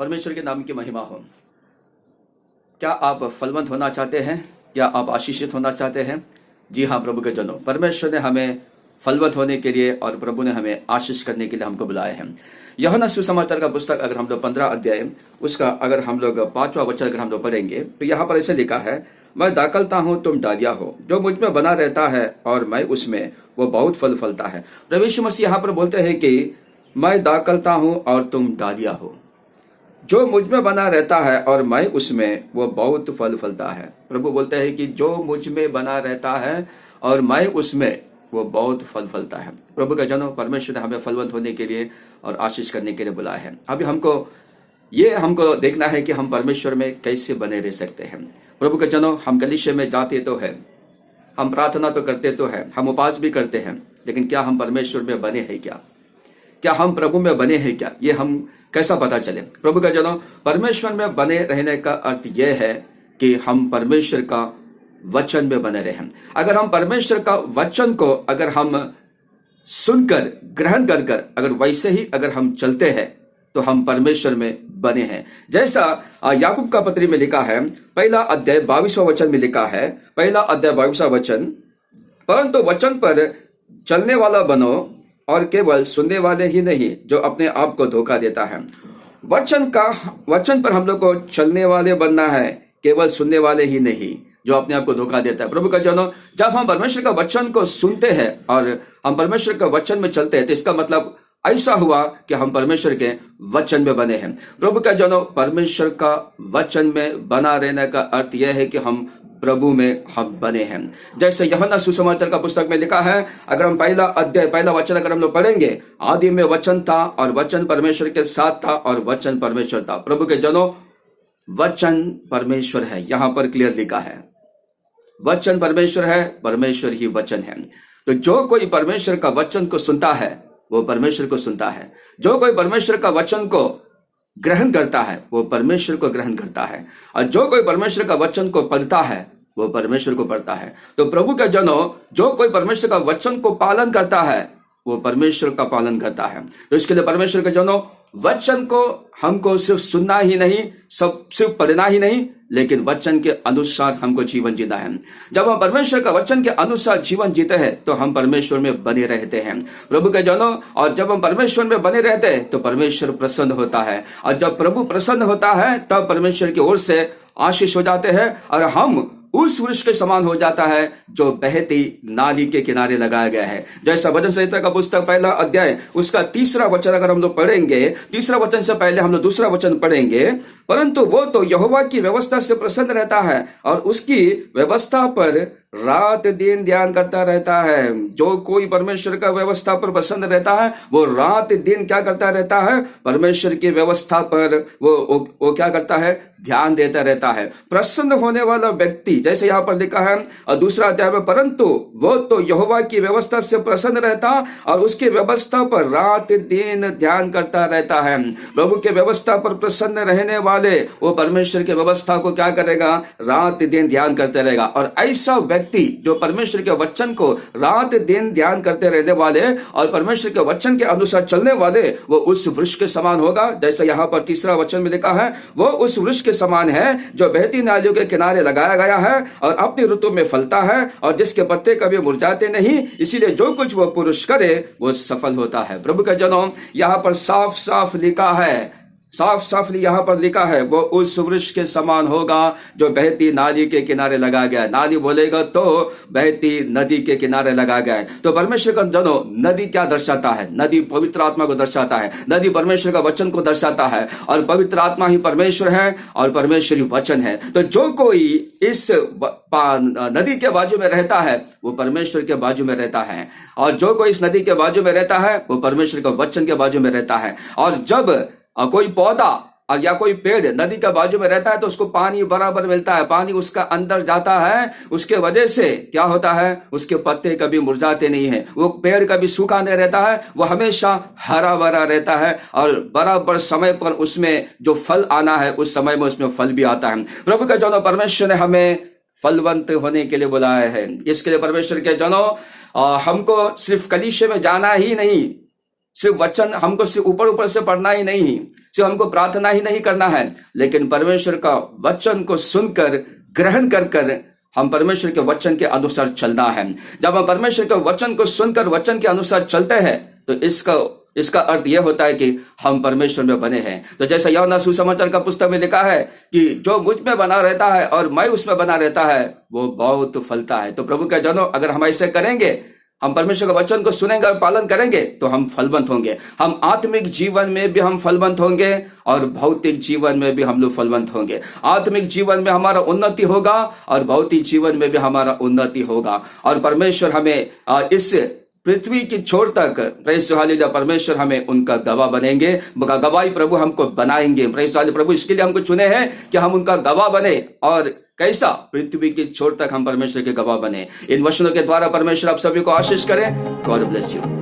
परमेश्वर के नाम की महिमा हो। क्या आप फलवंत होना चाहते हैं? क्या आप आशीषित होना चाहते हैं? जी हाँ प्रभु के जनों, परमेश्वर ने हमें फलवंत होने के लिए और प्रभु ने हमें आशीष करने के लिए हमको बुलाया है। यूहन्ना सुसमाचार का पुस्तक अगर हम लोग 15 अध्याय उसका अगर हम लोग 5वां वचन अगर हम लोग पढ़ेंगे तो यहाँ पर ऐसे लिखा है, मैं दाखलता हूँ तुम डालिया हो, जो मुझ में बना रहता है और मैं उसमें, वो बहुत फल फलता है। प्रभु यीशु मसीह यहाँ पर बोलते हैं कि मैं दाखलता हूँ और तुम डालिया हो, जो मुझ में बना रहता है और मैं उसमें, वो बहुत फल फलता है। प्रभु बोलते हैं कि जो मुझ में बना रहता है और मैं उसमें, वो बहुत फल फलता है। प्रभु का जनों, परमेश्वर ने हमें फलवंत होने के लिए और आशीष करने के लिए बुलाया है। अभी हमको देखना है कि हम परमेश्वर में कैसे बने रह सकते हैं। प्रभु के जनों, हम कलीसिया में जाते तो हैं, हम प्रार्थना तो करते तो हैं, हम उपवास भी करते हैं, लेकिन क्या हम परमेश्वर में बने हैं? क्या हम प्रभु में बने हैं? क्या ये हम कैसा पता चले? प्रभु का जनों, परमेश्वर में बने रहने का अर्थ यह है कि हम परमेश्वर का वचन में बने रहें। अगर हम परमेश्वर का वचन को अगर हम सुनकर ग्रहण कर अगर वैसे ही अगर हम चलते हैं तो हम परमेश्वर में बने हैं। जैसा याकूब का पत्री में लिखा है, पहला अध्याय 22वां वचन में लिखा है, पहला अध्याय 22वां वचन, परंतु वचन पर चलने वाला बनो और केवल सुनने वाले ही नहीं जो अपने आप को धोखा देता है। वचन पर हम लोग को चलने वाले बनना है, केवल सुनने वाले ही नहीं जो अपने आप को धोखा देता है। प्रभु का जनों, जब हम परमेश्वर का वचन को सुनते हैं और हम परमेश्वर का वचन में चलते हैं तो इसका मतलब ऐसा हुआ कि हम परमेश्वर के वचन में बने हैं। प्रभु का जनों, परमेश्वर का वचन में बना रहने का अर्थ यह है कि हम प्रभु में हम बने हैं। जैसे यूहन्ना सुसमाचार का पुस्तक में लिखा है, अगर हम पहला अध्याय पहला वचन अगर हम लोग पढ़ेंगे, आदि में वचन था और वचन परमेश्वर के साथ था और वचन परमेश्वर था। प्रभु के जनों, वचन परमेश्वर है, यहां पर क्लियर लिखा है, वचन परमेश्वर है, परमेश्वर ही वचन है। तो जो कोई परमेश्वर का वचन को सुनता है वो परमेश्वर को सुनता है, जो कोई परमेश्वर का वचन को ग्रहण करता है वो परमेश्वर को ग्रहण करता है, और जो कोई परमेश्वर का वचन को पढ़ता है वो परमेश्वर को पढ़ता है। तो प्रभु के जनों, जो कोई परमेश्वर का वचन को पालन करता है वो परमेश्वर का पालन करता है। तो इसके लिए परमेश्वर के जनों, वचन को हमको सिर्फ सुनना ही नहीं, सिर्फ पढ़ना ही नहीं, लेकिन वचन के अनुसार हमको जीवन जीना है। जब हम परमेश्वर का वचन के अनुसार जीवन जीते हैं तो हम परमेश्वर में बने रहते हैं। प्रभु के जनों, और जब हम परमेश्वर में बने रहते हैं तो परमेश्वर प्रसन्न होता है, और जब प्रभु प्रसन्न होता है तब परमेश्वर की ओर से आशीष हो जाते हैं और हम उस वृक्ष के समान हो जाता है जो बहती नाली के किनारे लगाया गया है। जैसा भजन संहिता का पुस्तक पहला अध्याय उसका 3रा वचन अगर हम लोग पढ़ेंगे, 3रा वचन से पहले हम लोग 2रा वचन पढ़ेंगे, परंतु वो तो यहोवा की व्यवस्था से प्रसन्न रहता है और उसकी व्यवस्था पर रात दिन ध्यान करता रहता है। जो कोई परमेश्वर का व्यवस्था पर प्रसन्न रहता है वो रात दिन क्या करता रहता है? परमेश्वर की व्यवस्था पर वो क्या करता है? ध्यान देता रहता है। प्रसन्न होने वाला व्यक्ति, जैसे यहाँ पर लिखा है और 2रा अध्याय में, परंतु वो तो यहोवा की व्यवस्था से प्रसन्न रहता और उसकी व्यवस्था पर रात दिन ध्यान करता रहता है। प्रभु के व्यवस्था पर प्रसन्न रहने वाले वो परमेश्वर की व्यवस्था को क्या करेगा? रात दिन ध्यान करते रहेगा। और ऐसा व्यक्ति जो परमेश्वर के वचन को रात दिन ध्यान करते रहने वाले और परमेश्वर के वचन के अनुसार चलने वाले, वो उस वृक्ष के समान होगा। जैसे यहाँ पर 3रा वचन में लिखा है, वो उस वृक्ष के समान है जो बहती नालियों के किनारे लगाया गया है और अपनी ऋतु में फलता है और जिसके पत्ते कभी मुरझाते नहीं, इसीलिए जो कुछ वो पुरुष करे वो सफल होता है। प्रभु का जनों, यहाँ पर साफ साफ लिखा है, यहाँ पर लिखा है, वो उस वृक्ष के समान होगा जो बहती नाली के किनारे लगा गया है। नाली बोलेगा तो बहती नदी के किनारे लगा गया है। तो परमेश्वर का जनों, नदी क्या दर्शाता है? नदी पवित्र आत्मा को दर्शाता है, नदी परमेश्वर का वचन को दर्शाता है, और पवित्र आत्मा ही परमेश्वर है और परमेश्वर ही वचन है। तो जो कोई इस नदी के बाजू में रहता है वो परमेश्वर के बाजू में रहता है, और जो कोई इस नदी के बाजू में रहता है वो परमेश्वर का वचन के बाजू में रहता है। और जब कोई पौधा और या कोई पेड़ नदी के बाजू में रहता है तो उसको पानी बराबर मिलता है, पानी उसका अंदर जाता है, उसके वजह से क्या होता है? उसके पत्ते कभी मुरझाते नहीं है, वो पेड़ कभी सूखा नहीं रहता है, वो हमेशा हरा भरा रहता है और बराबर समय पर उसमें जो फल आना है उस समय में उसमें फल भी आता है। प्रभु के जनों, परमेश्वर ने हमें फलवंत होने के लिए बुलाया है। इसके लिए परमेश्वर के जनों, हमको सिर्फ कलीसिया में जाना ही नहीं, सिर्फ वचन हमको सिर्फ ऊपर ऊपर से पढ़ना ही नहीं, सिर्फ हमको प्रार्थना ही नहीं करना है, लेकिन परमेश्वर का वचन को सुनकर ग्रहण कर कर हम परमेश्वर के वचन के अनुसार चलना है। जब हम परमेश्वर के वचन को सुनकर वचन के अनुसार चलते हैं तो इसका अर्थ यह होता है कि हम परमेश्वर में बने हैं। तो जैसा यूहन्ना सुसमाचार का पुस्तक में लिखा है कि जो मुझ में बना रहता है और मैं उसमें बना रहता है वो बहुत फलता है। तो प्रभु के जनों, अगर हम ऐसे करेंगे, हम परमेश्वर के वचन को सुनेंगे और पालन करेंगे तो हम फलवंत होंगे। हम आत्मिक जीवन में भी हम फलवंत होंगे और भौतिक जीवन में भी हम लोग फलवंत होंगे। आत्मिक जीवन में हमारा उन्नति होगा और भौतिक जीवन में भी हमारा उन्नति होगा। और परमेश्वर हमें इस पृथ्वी की छोर तक, प्रेस हालेलुया, परमेश्वर हमें उनका गवाह बनेंगे, गवाही प्रभु हमको बनाएंगे। प्रेस हालेलुया, प्रभु इसके लिए हमको चुने हैं कि हम उनका गवाह बने। और कैसा? पृथ्वी की छोर तक हम परमेश्वर के गवाह बने। इन वचनों के द्वारा परमेश्वर आप सभी को आशीष करें। God bless you.